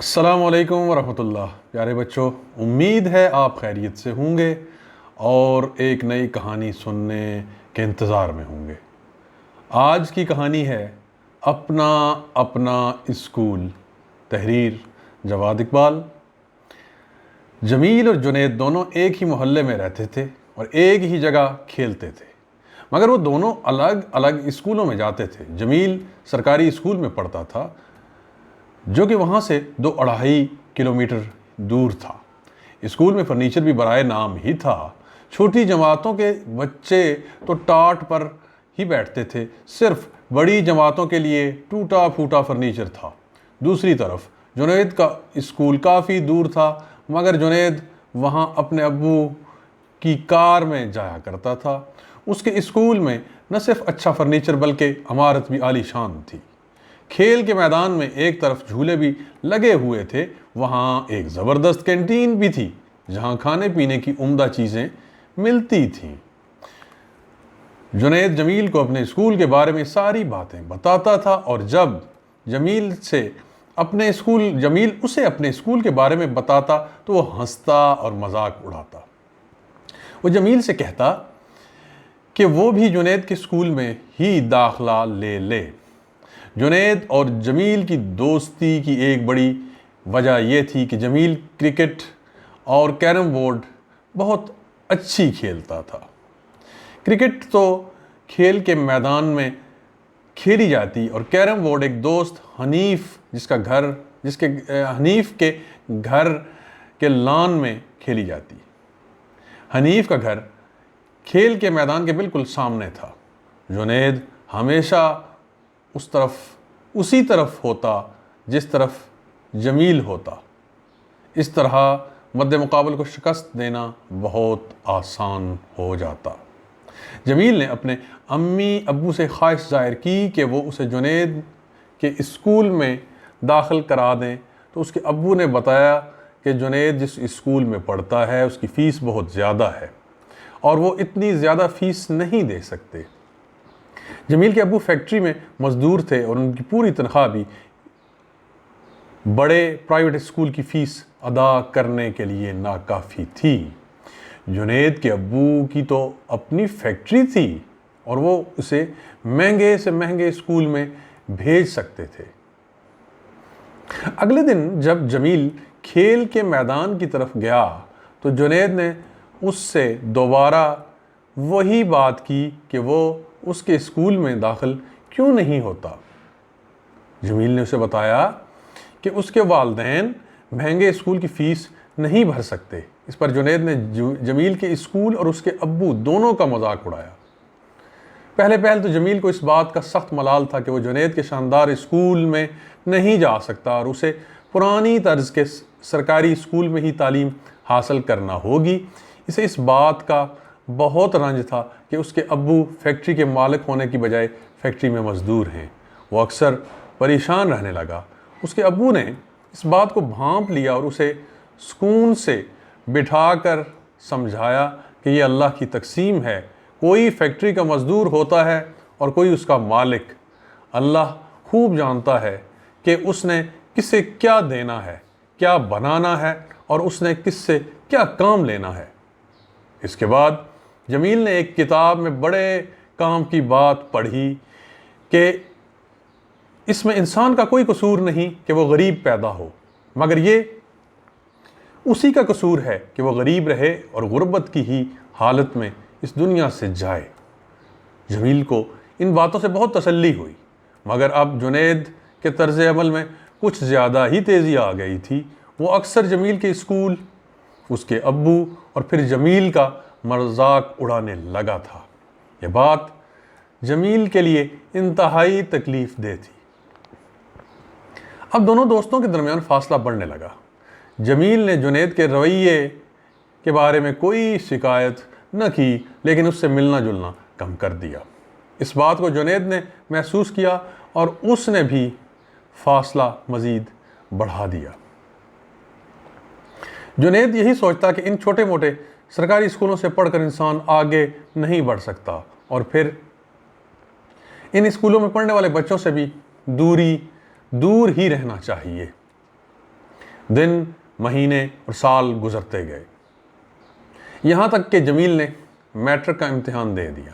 السلام علیکم ورحمۃ اللہ۔ پیارے بچوں، امید ہے آپ خیریت سے ہوں گے اور ایک نئی کہانی سننے کے انتظار میں ہوں گے۔ آج کی کہانی ہے اپنا اپنا اسکول، تحریر جواد اقبال۔ جمیل اور جنید دونوں ایک ہی محلے میں رہتے تھے اور ایک ہی جگہ کھیلتے تھے، مگر وہ دونوں الگ الگ اسکولوں میں جاتے تھے۔ جمیل سرکاری اسکول میں پڑھتا تھا جو کہ وہاں سے 2-2.5 کلومیٹر دور تھا۔ اسکول میں فرنیچر بھی برائے نام ہی تھا۔ چھوٹی جماعتوں کے بچے تو ٹاٹ پر ہی بیٹھتے تھے، صرف بڑی جماعتوں کے لیے ٹوٹا پھوٹا فرنیچر تھا۔ دوسری طرف جنید کا اسکول کافی دور تھا، مگر جنید وہاں اپنے ابو کی کار میں جایا کرتا تھا۔ اس کے اسکول میں نہ صرف اچھا فرنیچر بلکہ عمارت بھی عالی شان تھی۔ کھیل کے میدان میں ایک طرف جھولے بھی لگے ہوئے تھے، وہاں ایک زبردست کینٹین بھی تھی جہاں کھانے پینے کی عمدہ چیزیں ملتی تھیں۔ جنید جمیل کو اپنے اسکول کے بارے میں ساری باتیں بتاتا تھا، اور جب جمیل اسے اپنے اسکول کے بارے میں بتاتا تو وہ ہنستا اور مذاق اڑاتا۔ وہ جمیل سے کہتا کہ وہ بھی جنید کے اسکول میں ہی داخلہ لے لے۔ جنید اور جمیل کی دوستی کی ایک بڑی وجہ یہ تھی کہ جمیل کرکٹ اور کیرم بورڈ بہت اچھی کھیلتا تھا۔ کرکٹ تو کھیل کے میدان میں کھیلی جاتی اور کیرم بورڈ ایک دوست حنیف حنیف کے گھر کے لان میں کھیلی جاتی۔ حنیف کا گھر کھیل کے میدان کے بالکل سامنے تھا۔ جنید ہمیشہ اسی طرف ہوتا جس طرف جمیل ہوتا۔ اس طرح مد مقابل کو شکست دینا بہت آسان ہو جاتا۔ جمیل نے اپنے امی ابو سے خواہش ظاہر کی کہ وہ اسے جنید کے اسکول میں داخل کرا دیں، تو اس کے ابو نے بتایا کہ جنید جس اسکول میں پڑھتا ہے اس کی فیس بہت زیادہ ہے اور وہ اتنی زیادہ فیس نہیں دے سکتے۔ جمیل کے ابو فیکٹری میں مزدور تھے اور ان کی پوری تنخواہ بھی بڑے پرائیویٹ اسکول کی فیس ادا کرنے کے لیے ناکافی تھی۔ جنید کے ابو کی تو اپنی فیکٹری تھی اور وہ اسے مہنگے سے مہنگے اسکول میں بھیج سکتے تھے۔ اگلے دن جب جمیل کھیل کے میدان کی طرف گیا تو جنید نے اس سے دوبارہ وہی بات کی کہ وہ اس کے اسکول میں داخل کیوں نہیں ہوتا۔ جمیل نے اسے بتایا کہ اس کے والدین مہنگے اسکول کی فیس نہیں بھر سکتے۔ اس پر جنید نے جمیل کے اسکول اور اس کے ابو دونوں کا مذاق اڑایا۔ پہلے تو جمیل کو اس بات کا سخت ملال تھا کہ وہ جنید کے شاندار اسکول میں نہیں جا سکتا اور اسے پرانی طرز کے سرکاری اسکول میں ہی تعلیم حاصل کرنا ہوگی۔ اسے اس بات کا بہت رنج تھا کہ اس کے ابو فیکٹری کے مالک ہونے کی بجائے فیکٹری میں مزدور ہیں۔ وہ اکثر پریشان رہنے لگا۔ اس کے ابو نے اس بات کو بھانپ لیا اور اسے سکون سے بٹھا کر سمجھایا کہ یہ اللہ کی تقسیم ہے، کوئی فیکٹری کا مزدور ہوتا ہے اور کوئی اس کا مالک۔ اللہ خوب جانتا ہے کہ اس نے کسے کیا دینا ہے، کیا بنانا ہے اور اس نے کس سے کیا کام لینا ہے۔ اس کے بعد جمیل نے ایک کتاب میں بڑے کام کی بات پڑھی کہ اس میں انسان کا کوئی قصور نہیں کہ وہ غریب پیدا ہو، مگر یہ اسی کا قصور ہے کہ وہ غریب رہے اور غربت کی ہی حالت میں اس دنیا سے جائے۔ جمیل کو ان باتوں سے بہت تسلی ہوئی، مگر اب جنید کے طرز عمل میں کچھ زیادہ ہی تیزی آ گئی تھی۔ وہ اکثر جمیل کے اسکول، اس کے ابو اور پھر جمیل کا مذاق اڑانے لگا تھا۔ یہ بات جمیل کے لیے انتہائی تکلیف دہ تھی۔ اب دونوں دوستوں کے درمیان فاصلہ بڑھنے لگا۔ جمیل نے جنید کے رویے کے بارے میں کوئی شکایت نہ کی، لیکن اس سے ملنا جلنا کم کر دیا۔ اس بات کو جنید نے محسوس کیا اور اس نے بھی فاصلہ مزید بڑھا دیا۔ جنید یہی سوچتا کہ ان چھوٹے موٹے سرکاری اسکولوں سے پڑھ کر انسان آگے نہیں بڑھ سکتا، اور پھر ان اسکولوں میں پڑھنے والے بچوں سے بھی دور ہی رہنا چاہیے۔ دن، مہینے اور سال گزرتے گئے، یہاں تک کہ جمیل نے میٹرک کا امتحان دے دیا۔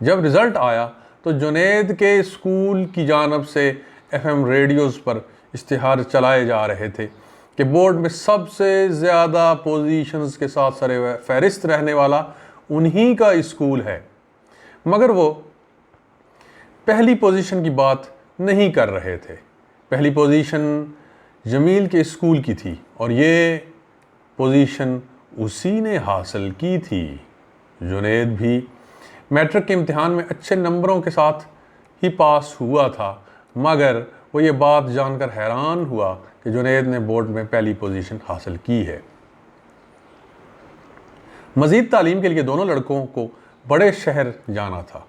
جب رزلٹ آیا تو جنید کے اسکول کی جانب سے FM ریڈیوز پر اشتہار چلائے جا رہے تھے کہ بورڈ میں سب سے زیادہ پوزیشنز کے ساتھ سر فہرست رہنے والا انہی کا اسکول ہے، مگر وہ پہلی پوزیشن کی بات نہیں کر رہے تھے۔ پہلی پوزیشن جمیل کے اسکول کی تھی اور یہ پوزیشن اسی نے حاصل کی تھی۔ جنید بھی میٹرک کے امتحان میں اچھے نمبروں کے ساتھ ہی پاس ہوا تھا، مگر وہ یہ بات جان کر حیران ہوا کہ جنید نے بورڈ میں پہلی پوزیشن حاصل کی ہے۔ مزید تعلیم کے لیے دونوں لڑکوں کو بڑے شہر جانا تھا۔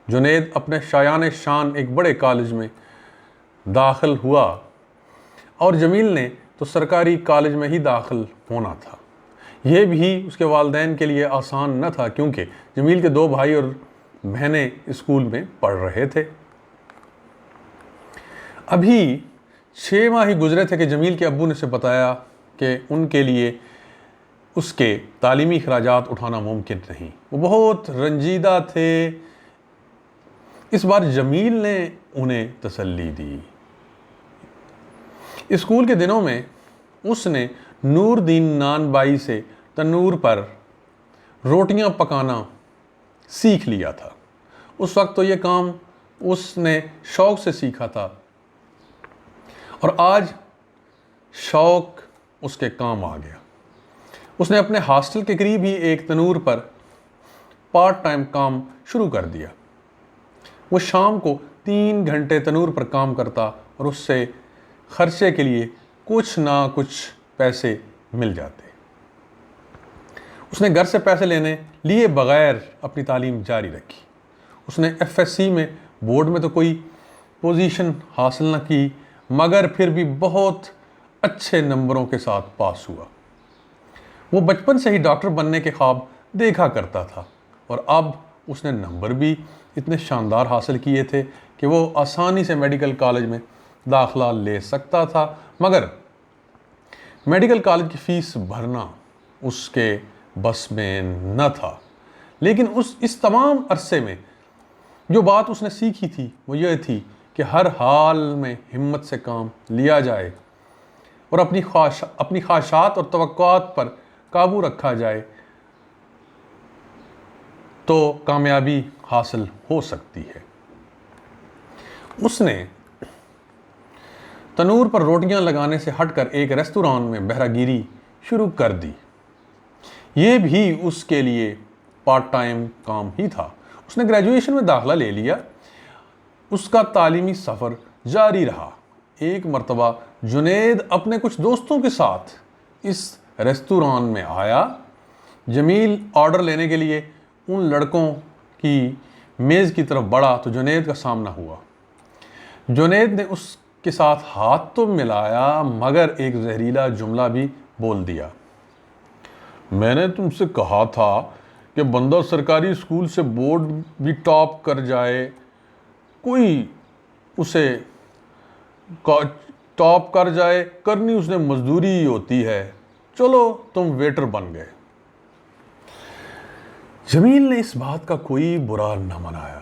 جنید اپنے شایان شان ایک بڑے کالج میں داخل ہوا اور جمیل نے تو سرکاری کالج میں ہی داخل ہونا تھا۔ یہ بھی اس کے والدین کے لیے آسان نہ تھا، کیونکہ جمیل کے 2 بھائی اور بہنیں اسکول میں پڑھ رہے تھے۔ ابھی 6 ماہ ہی گزرے تھے کہ جمیل کے ابو نے اسے بتایا کہ ان کے لیے اس کے تعلیمی اخراجات اٹھانا ممکن نہیں۔ وہ بہت رنجیدہ تھے۔ اس بار جمیل نے انہیں تسلی دی۔ اسکول کے دنوں میں اس نے نور دین نان بائی سے تنور پر روٹیاں پکانا سیکھ لیا تھا۔ اس وقت تو یہ کام اس نے شوق سے سیکھا تھا اور آج شوق اس کے کام آ گیا۔ اس نے اپنے ہاسٹل کے قریب ہی ایک تنور پر پارٹ ٹائم کام شروع کر دیا۔ وہ شام کو 3 گھنٹے تنور پر کام کرتا اور اس سے خرچے کے لیے کچھ نہ کچھ پیسے مل جاتے۔ اس نے گھر سے پیسے لیے بغیر اپنی تعلیم جاری رکھی۔ اس نے FSC میں بورڈ میں تو کوئی پوزیشن حاصل نہ کی، مگر پھر بھی بہت اچھے نمبروں کے ساتھ پاس ہوا۔ وہ بچپن سے ہی ڈاکٹر بننے کے خواب دیکھا کرتا تھا اور اب اس نے نمبر بھی اتنے شاندار حاصل کیے تھے کہ وہ آسانی سے میڈیکل کالج میں داخلہ لے سکتا تھا، مگر میڈیکل کالج کی فیس بھرنا اس کے بس میں نہ تھا۔ لیکن اس تمام عرصے میں جو بات اس نے سیکھی تھی وہ یہ تھی کہ ہر حال میں ہمت سے کام لیا جائے اور اپنی خواہشات اور توقعات پر قابو رکھا جائے تو کامیابی حاصل ہو سکتی ہے۔ اس نے تنور پر روٹیاں لگانے سے ہٹ کر ایک ریستوران میں بہرہ گیری شروع کر دی۔ یہ بھی اس کے لیے پارٹ ٹائم کام ہی تھا۔ اس نے گریجویشن میں داخلہ لے لیا۔ اس کا تعلیمی سفر جاری رہا۔ ایک مرتبہ جنید اپنے کچھ دوستوں کے ساتھ اس ریستوران میں آیا۔ جمیل آرڈر لینے کے لیے ان لڑکوں کی میز کی طرف بڑھا تو جنید کا سامنا ہوا۔ جنید نے اس کے ساتھ ہاتھ تو ملایا، مگر ایک زہریلا جملہ بھی بول دیا۔ میں نے تم سے کہا تھا کہ بندہ سرکاری اسکول سے بورڈ بھی ٹاپ کر جائے، کوئی اسے ٹاپ کر جائے، کرنی اس نے مزدوری ہی ہوتی ہے، چلو تم ویٹر بن گئے۔ جمیل نے اس بات کا کوئی برا نہ منایا،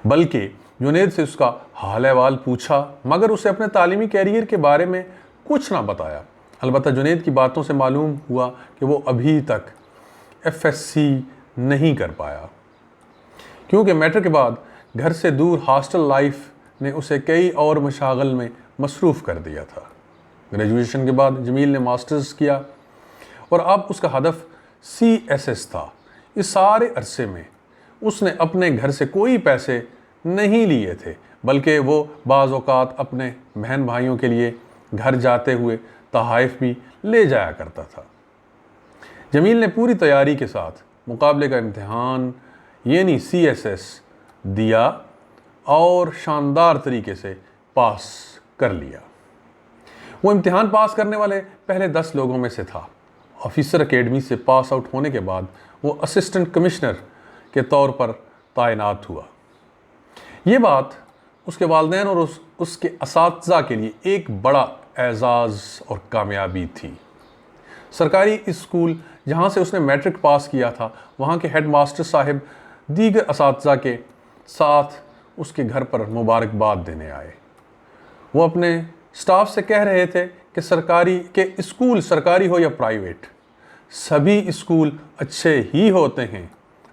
بلکہ جنید سے اس کا حال احوال پوچھا، مگر اسے اپنے تعلیمی کیریئر کے بارے میں کچھ نہ بتایا۔ البتہ جنید کی باتوں سے معلوم ہوا کہ وہ ابھی تک FSC نہیں کر پایا، کیونکہ میٹرک کے بعد گھر سے دور ہاسٹل لائف نے اسے کئی اور مشاغل میں مصروف کر دیا تھا۔ گریجویشن کے بعد جمیل نے ماسٹرز کیا اور اب اس کا ہدف CSS تھا۔ اس سارے عرصے میں اس نے اپنے گھر سے کوئی پیسے نہیں لیے تھے، بلکہ وہ بعض اوقات اپنے بہن بھائیوں کے لیے گھر جاتے ہوئے تحائف بھی لے جایا کرتا تھا۔ جمیل نے پوری تیاری کے ساتھ مقابلے کا امتحان یعنی CSS دیا اور شاندار طریقے سے پاس کر لیا۔ وہ امتحان پاس کرنے والے پہلے 10 لوگوں میں سے تھا۔ آفیسر اکیڈمی سے پاس آؤٹ ہونے کے بعد وہ اسسٹنٹ کمشنر کے طور پر تعینات ہوا۔ یہ بات اس کے والدین اور اس کے اساتذہ کے لیے ایک بڑا اعزاز اور کامیابی تھی۔ سرکاری اسکول جہاں سے اس نے میٹرک پاس کیا تھا، وہاں کے ہیڈ ماسٹر صاحب دیگر اساتذہ کے ساتھ اس کے گھر پر مبارکباد دینے آئے۔ وہ اپنے سٹاف سے کہہ رہے تھے کہ اسکول سرکاری ہو یا پرائیویٹ، سبھی اسکول اچھے ہی ہوتے ہیں۔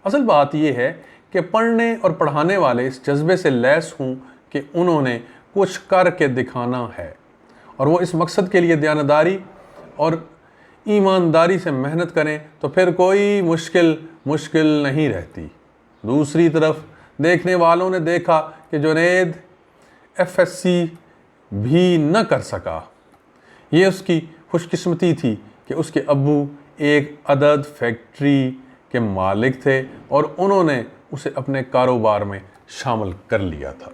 اصل بات یہ ہے کہ پڑھنے اور پڑھانے والے اس جذبے سے لیس ہوں کہ انہوں نے کچھ کر کے دکھانا ہے، اور وہ اس مقصد کے لیے دیانتداری اور ایمانداری سے محنت کریں تو پھر کوئی مشکل نہیں رہتی۔ دوسری طرف دیکھنے والوں نے دیکھا کہ جنید FSC بھی نہ کر سکا۔ یہ اس کی خوش قسمتی تھی کہ اس کے ابو ایک عدد فیکٹری کے مالک تھے اور انہوں نے اسے اپنے کاروبار میں شامل کر لیا تھا۔